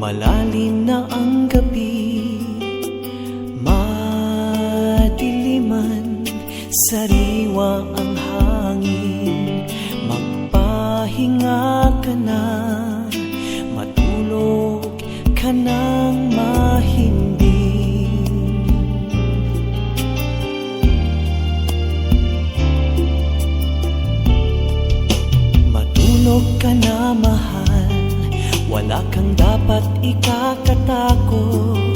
Malalim na ang gabi, madiliman, sariwa ang hangin. Magpahinga ka na, matulog ka ng mahimbing. Matulog ka na, mahal, wala kang dapat ikakatakot.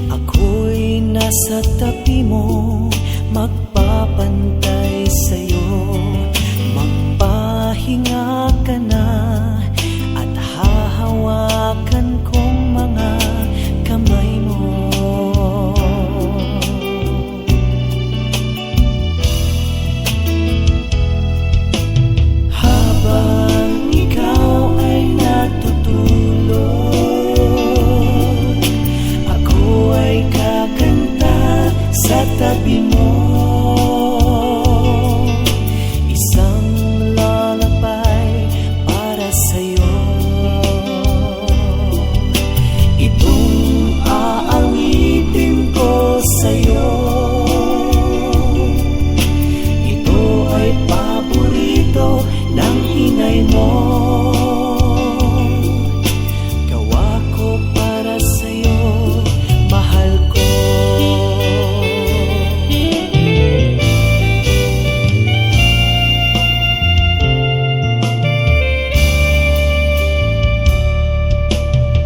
Ako'y nasa tabi mo, magpapantay sa'yo. Magpahinga ka na at hahawakan kong mga kamay mo. Habang ikaw ay natutulog, ako ay kakanta sa tabi mo. Isang lalapay para sa'yo. Itong aawitin ko sa'yo. Ito ay paborito ng inay mo. Gawa ko para sa'yo, mahal ko.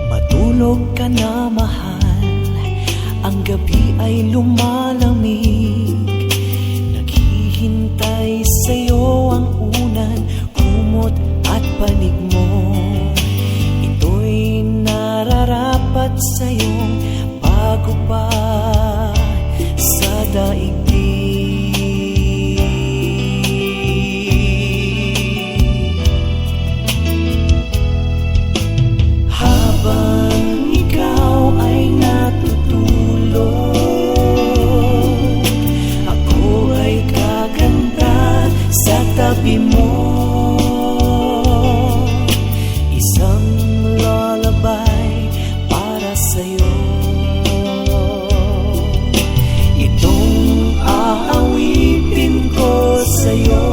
Matulog ka na, mahal, ang gabi ay lumalamig. Naghihintay sa'yo ang unan, kumot at panig mo. Ito'y nararapat sa'yong bago pa sa daigdig. Habang ikaw ay natutulog, ako ay kakanta sa tabi mo. Isang lalabay para sa'yo. Itong aawitin ko sa'yo.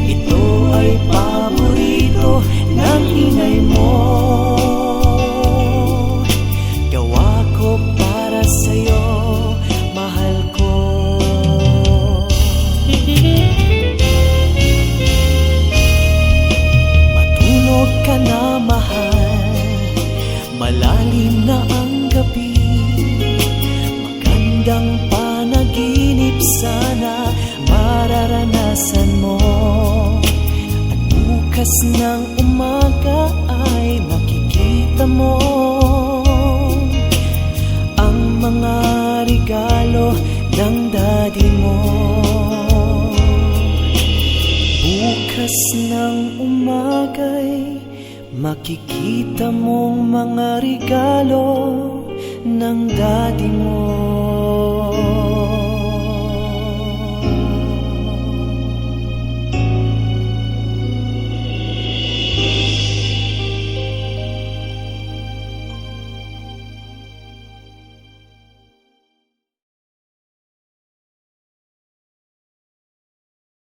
Ito ay paborito ng inay mo. Gawa ko para sa'yo, mahal ko. Matulog ka na, mahal, malalim na ang gabi. Magandang panaginip sana mararanasan mo. At bukas ng umaga ay makikita mo ang mga regalo ng daddy mo. Bukas ng umaga'y makikita mong mga regalo ng daddy mo.